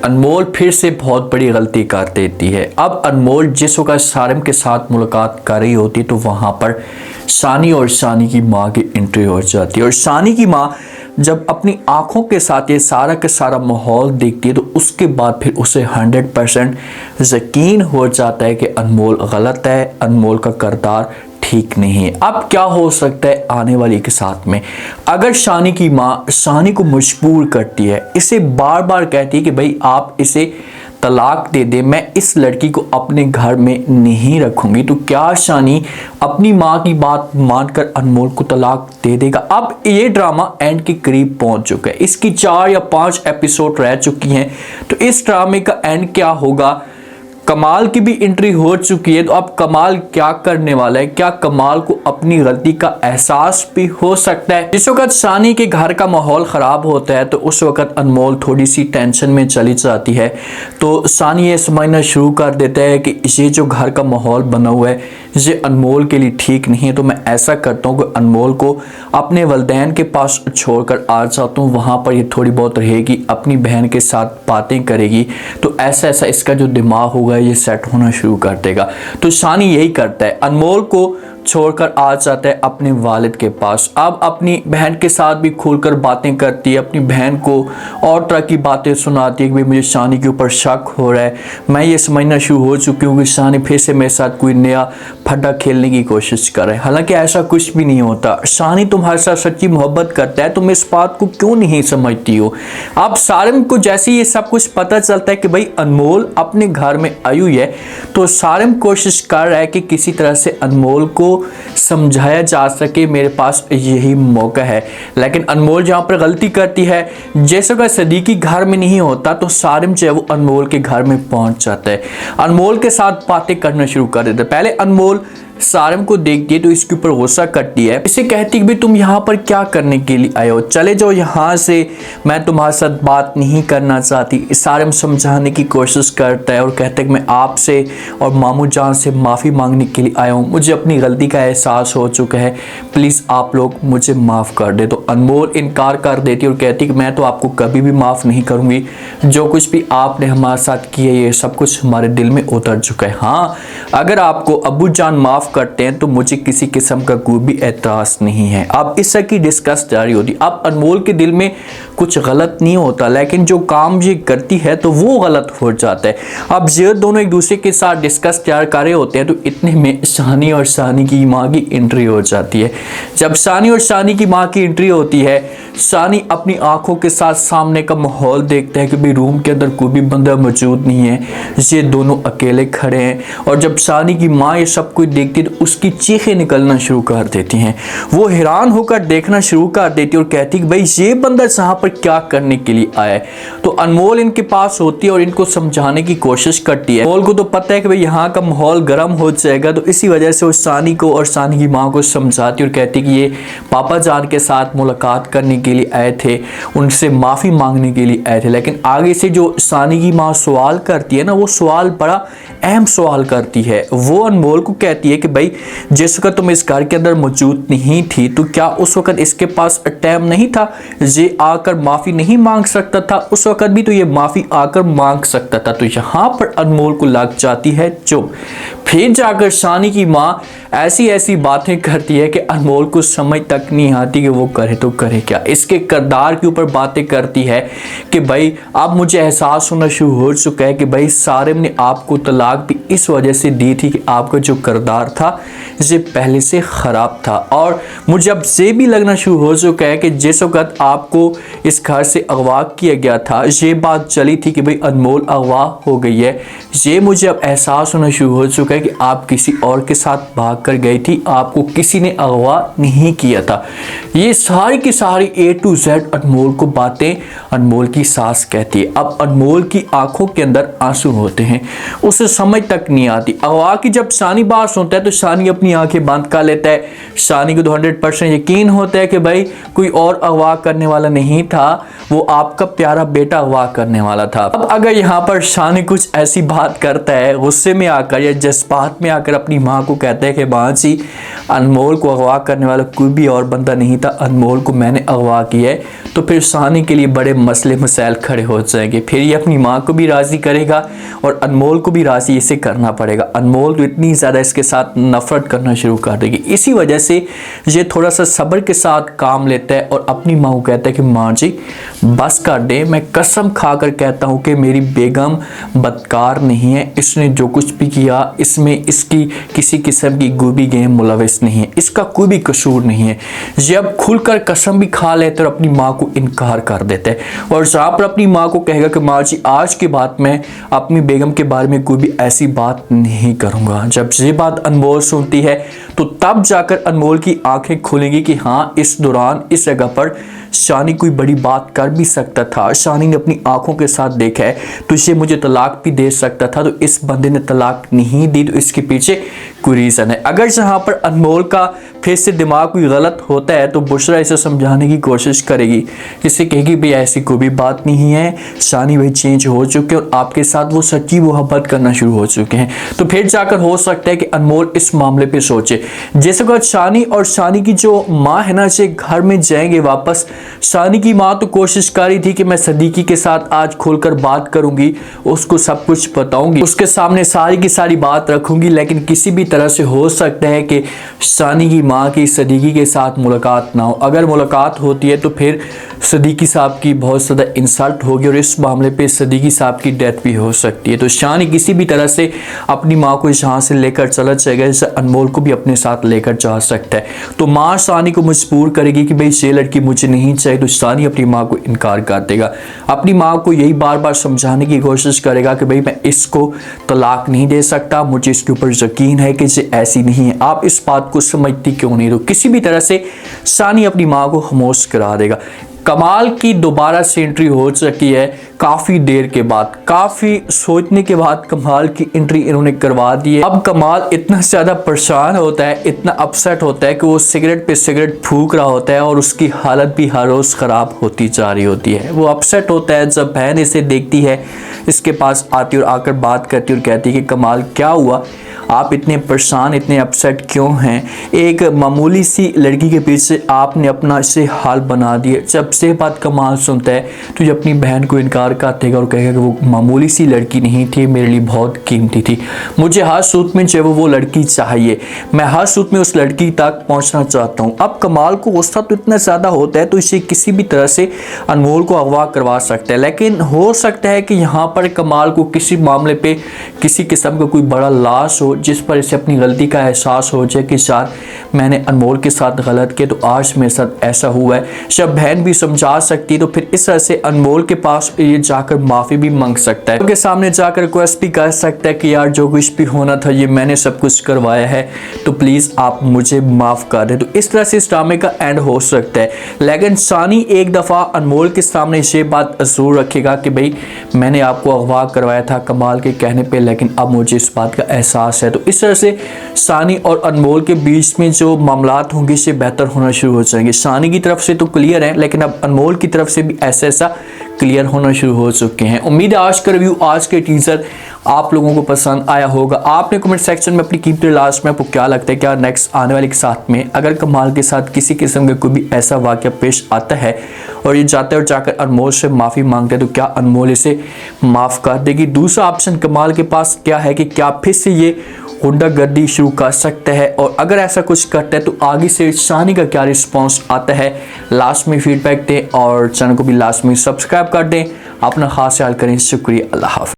अनमोल फिर से बहुत बड़ी गलती कर देती है। अब अनमोल जिस वक्त सारिम के साथ मुलाकात कर रही होती तो वहाँ पर सानी और सानी की माँ की एंट्री हो जाती है। और सानी की माँ जब अपनी आंखों के साथ ये सारा का सारा माहौल देखती है तो उसके बाद फिर उसे 100% यकीन हो जाता है कि अनमोल गलत है, अनमोल का किरदार ठीक नहीं है। अब क्या हो सकता है आने वाले के साथ में, अगर शानी की माँ शानी को मजबूर करती है, इसे बार बार कहती है कि भाई आप इसे तलाक दे दे, मैं इस लड़की को अपने घर में नहीं रखूंगी, तो क्या शानी अपनी माँ की बात मानकर अनमोल को तलाक दे देगा। अब ये ड्रामा एंड के करीब पहुंच चुका है, इसकी 4 या 5 एपिसोड रह चुकी हैं। तो इस ड्रामे का एंड क्या होगा। कमाल की भी एंट्री हो चुकी है, तो अब कमाल क्या करने वाला है, क्या कमाल को अपनी गलती का एहसास भी हो सकता है। जिस वक्त शानी के घर का माहौल ख़राब होता है तो उस वक्त अनमोल थोड़ी सी टेंशन में चली जाती है। तो शानी ये समझना शुरू कर देता है कि ये जो घर का माहौल बना हुआ है ये अनमोल के लिए ठीक नहीं है, तो मैं ऐसा करता हूँ कि अनमोल को अपने वलदैन के पास छोड़कर आ जाता हूँ, वहाँ पर ये थोड़ी बहुत रहेगी, अपनी बहन के साथ बातें करेगी, तो ऐसा ऐसा इसका जो दिमाग होगा ये सेट होना शुरू कर देगा। तो शानी यही करता है, अनमोल को छोड़कर आ जाता है अपने वालिद के पास। अब अपनी बहन के साथ भी खुलकर बातें करती है, अपनी बहन को और तरह की बातें सुनाती है कि भाई मुझे शानी के ऊपर शक हो रहा है, मैं ये समझना शुरू हो चुकी हूँ कि शानी फिर से मेरे साथ कोई नया फड्डा खेलने की कोशिश कर रहा है। हालांकि ऐसा कुछ भी नहीं होता, शानी तुम्हारे साथ सच्ची मोहब्बत करता है, तुम इस बात को क्यों नहीं समझती हो। अब सारिम को जैसे ये सब कुछ पता चलता है कि भाई अनमोल अपने घर में आई हुई है, तो सारिम कोशिश कर रहा है कि किसी तरह से अनमोल को समझाया जा सके, मेरे पास यही मौका है। लेकिन अनमोल जहां पर गलती करती है, जैसे का सदीकी घर में नहीं होता तो सारिम जो है वो अनमोल के घर में पहुंच जाता है, अनमोल के साथ बातें करना शुरू कर देता है। पहले अनमोल सारिम को देखती है तो इसके ऊपर गुस्सा करती है, इसे कहती है कि भाई तुम यहाँ पर क्या करने के लिए आए हो, चले जाओ यहाँ से, मैं तुम्हारे साथ बात नहीं करना चाहती। सारिम समझाने की कोशिश करता है और कहता है कि मैं आपसे और मामू जान से माफ़ी मांगने के लिए आया हूँ, मुझे अपनी गलती का एहसास हो चुका है, प्लीज़ आप लोग मुझे माफ़ कर दे। तो अनमोल इनकार कर देती है और कहती है कि मैं तो आपको कभी भी माफ़ नहीं करूँगी, जो कुछ भी आपने हमारे साथ किया ये सब कुछ हमारे दिल में उतर चुका है। हाँ, अगर आपको अब्बू जान माफ़ करते हैं तो मुझे किसी किस्म का कोई भी एतराज़ नहीं है। अब इस की डिस्कस जारी होती। अब अनमोल के दिल में कुछ गलत नहीं होता, लेकिन जो काम ये करती है तो वो गलत हो जाता है। अब ये दोनों एक दूसरे के साथ डिस्कस तैयार कर रहे होते हैं तो इतने में शानी और शानी की माँ की एंट्री हो जाती है। जब शानी और शानी की माँ की एंट्री होती है, शानी अपनी आंखों के साथ सामने का माहौल देखता है कि भाई रूम के अंदर कोई भी बंदा मौजूद नहीं है, ये दोनों अकेले खड़े हैं। और जब शानी की माँ ये सब कुछ देखती है तो उसकी चीखें निकलना शुरू कर देती हैं, वो हैरान होकर देखना शुरू कर देती है और कहती है कि भाई ये बंदा यहाँ पर क्या करने के लिए आया है। तो अनमोल इनके पास होती है और इनको समझाने की कोशिश करती है। अनमोल को तो पता है कि भाई यहाँ का माहौल गर्म हो जाएगा, तो इसी वजह से वो शानी को और शानी की माँ को समझाती और कहती कि ये पापा जान के साथ मुलाकात करने के लिए आए थे, उनसे माफ़ी मांगने के लिए आए थे। लेकिन आगे से जो शानी की माँ सवाल करती है ना, वो सवाल बड़ा अहम सवाल करती है। वो अनमोल को कहती है कि भाई जिस वक्त तुम इस घर के अंदर मौजूद नहीं थी तो क्या उस वक्त इसके पास टाइम नहीं था, ये आकर माफ़ी नहीं मांग सकता था, उस वक्त भी तो ये माफ़ी आकर मांग सकता था। तो यहाँ पर अनमोल को लग जाती है चुप। फिर जाकर शानी की माँ ऐसी ऐसी बातें करती है कि अनमोल को समझ तक नहीं आती कि वो करे तो करे क्या। इसके किरदार के ऊपर बातें करती है कि भाई अब मुझे एहसास होना शुरू हो चुका है कि भाई सारिम ने आपको तलाक भी इस वजह से दी थी कि आपका जो किरदार था ये पहले से ख़राब था। और मुझे अब ये भी लगना शुरू हो चुका है कि जिस वक्त आपको इस घर से अगवा किया गया था, ये बात चली थी कि भाई अनमोल अगवा हो गई है, ये मुझे अब एहसास होना शुरू हो चुका है कि आप किसी और के साथ भाग कर गई थी, आपको किसी ने अगवा नहीं किया था। ये सारी की सारी A to Z अनमोल को बातें अनमोल की सास कहती है। अब अनमोल की आंखों के अंदर आंसू होते हैं, उसे समझ तक नहीं आती। अगवा की जब शानी बात सुनता है तो शानी अपनी आंखें बंद कर लेता है। शानी को तो 100% यकीन होता है कि भाई कोई और अगवा करने वाला नहीं था, वो आपका प्यारा बेटा अगवा करने वाला था। अब अगर यहाँ पर शानी कुछ ऐसी बात करता है गुस्से में आकर या बात में आकर अपनी माँ को कहता है कि माँ जी, अनमोल को अगवा करने वाला कोई भी और बंदा नहीं था, अनमोल को मैंने अगवा किया है। तो फिर सानी के लिए बड़े मसले मसाइल खड़े हो जाएंगे। फिर ये अपनी माँ को भी राज़ी करेगा और अनमोल को भी राज़ी इसे करना पड़ेगा। अनमोल तो इतनी ज़्यादा इसके साथ नफरत करना शुरू कर देगी। इसी वजह से ये थोड़ा सा सब्र के साथ काम लेता है और अपनी माँ को कहता है कि माँ जी बस कर दे, मैं कसम खाकर कहता हूँ कि मेरी बेगम बदकार नहीं है, इसने जो कुछ भी किया इसमें इसकी किसी किस्म की गोभी गेम मुलविस नहीं है, इसका कोई भी कसूर नहीं है। जब खुलकर कसम भी खा लेते और अपनी माँ को इनकार कर देते हैं और जहाँ पर अपनी माँ को कहेगा कि माँ जी आज के बाद मैं अपनी बेगम के बारे में कोई भी ऐसी बात नहीं करूँगा। जब ये बात अनमोल सुनती है तो तब जाकर अनमोल की आंखें खुलेंगी कि हाँ, इस दौरान इस जगह पर शानी कोई बड़ी बात कर भी सकता था। शानी ने अपनी आंखों के साथ देखा है तो इसे मुझे तलाक भी दे सकता था, तो इस बंदे ने तलाक नहीं दी, तो इसके पीछे कोई रीज़न है। अगर जहाँ पर अनमोल का फिर से दिमाग कोई गलत होता है तो बुशरा इसे समझाने की कोशिश करेगी, जिससे कहेगी भाई ऐसी कोई भी बात नहीं है, शानी भाई चेंज हो चुके और आपके साथ वो सच्ची मोहब्बत करना शुरू हो चुके हैं। तो फिर जाकर हो सकता है कि अनमोल इस मामले पे सोचे। जैसे कि शानी और शानी की जो माँ है ना, से घर में जाएंगे वापस। शानी की माँ तो कोशिश कर रही थी कि मैं सदीकी के साथ आज खुलकर बात करूंगी, उसको सब कुछ बताऊंगी, उसके सामने सारी की सारी बात रखूंगी, लेकिन किसी भी तरह से हो सकता है कि शानी की माँ की सदीकी के साथ मुलाकात ना हो। अगर मुलाकात होती है तो फिर सदीकी साहब की बहुत ज़्यादा इंसल्ट होगी और इस मामले पे सदीकी साहब की डेथ भी हो सकती है। तो शानी किसी भी तरह से अपनी माँ को यहाँ से लेकर चला जाएगा, जैसे अनमोल को भी अपने साथ लेकर जा सकता है। तो माँ शानी को मजबूर करेगी कि भाई ये लड़की मुझे नहीं चाहिए, तो शानी अपनी माँ को इनकार कर देगा। अपनी माँ को यही बार बार समझाने की कोशिश करेगा कि भाई मैं इसको तलाक नहीं दे सकता, मुझे इसके ऊपर यकीन है कि ये ऐसी नहीं है, आप इस बात को समझती क्यों नहीं। तो किसी भी तरह से शानी अपनी माँ को खामोश करा देगा। कमाल की दोबारा से एंट्री हो चुकी है काफ़ी देर के बाद, काफ़ी सोचने के बाद कमाल की एंट्री इन्होंने करवा दी है। अब कमाल इतना ज़्यादा परेशान होता है, इतना अपसेट होता है कि वो सिगरेट पे सिगरेट फूंक रहा होता है और उसकी हालत भी हर रोज़ ख़राब होती जा रही होती है। वो अपसेट होता है जब बहन इसे देखती है, इसके पास आती और आकर बात करती और कहती है कि कमाल क्या हुआ, आप इतने परेशान, इतने अपसेट क्यों हैं? एक मामूली सी लड़की के पीछे आपने अपना से हाल बना दिया। जब से बात कमाल सुनता है तो ये अपनी बहन को इनकार कर देगा और कहेगा कि वो मामूली सी लड़की नहीं थी, मेरे लिए बहुत कीमती थी, मुझे हर सूरत में चाहे वो लड़की चाहिए, मैं हर सूरत में उस लड़की तक पहुंचना चाहता हूं। अब कमाल को गुस्सा तो इतना ज़्यादा होता है तो इसे किसी भी तरह से अनमोल को अगवा करवा सकता है, लेकिन हो सकता है कि यहाँ पर कमाल को किसी मामले पे किसी किस्म का कोई बड़ा लॉस हो, जिस पर इसे अपनी गलती का एहसास हो जाए कि यार मैंने अनमोल के साथ गलत किया तो आज मेरे साथ ऐसा हुआ है। जब बहन भी समझा सकती है तो फिर इस तरह से अनमोल के पास ये जाकर माफ़ी भी मांग सकता है, उनके सामने जाकर रिक्वेस्ट भी कर सकता है कि यार जो कुछ भी होना था ये मैंने सब कुछ करवाया है, तो प्लीज़ आप मुझे माफ़ कर दें। तो इस तरह से इस ड्रामे का एंड हो सकता है। लेकिन शानी एक दफ़ा अनमोल के सामने ये बात ज़रूर रखेगा कि भाई मैंने आपको अगवा करवाया था कमाल के कहने पे, लेकिन अब मुझे इस बात का एहसास है। तो इस तरह से शानी और अनमोल के बीच में जो मामलात होंगे से बेहतर होना शुरू हो जाएंगे। शानी की तरफ से तो क्लियर है, लेकिन अब अनमोल की तरफ से भी ऐसा क्लियर होना शुरू हो चुके हैं। उम्मीद है आज का रिव्यू, आज के टीजर आप लोगों को पसंद आया होगा। आपने कमेंट सेक्शन में अपनी कीमती लास्ट में आपको क्या लगता है, क्या नेक्स्ट आने वाले के साथ में अगर कमाल के साथ किसी किस्म का कोई भी ऐसा वाक़या पेश आता है और ये जाते और जाकर अनमोल से माफ़ी मांगते हैं तो क्या अनमोल इसे माफ़ कर देगी? दूसरा ऑप्शन कमाल के पास क्या है कि क्या फिर से ये गुंडागर्दी शुरू कर सकता है, और अगर ऐसा कुछ करता है तो आगे से शानी का क्या रिस्पॉन्स आता है, लास्ट में फीडबैक दें और चैनल को भी लास्ट में सब्सक्राइब कर दें। अपना खास ख्याल करें। शुक्रिया, अल्लाह हाफ़िज़।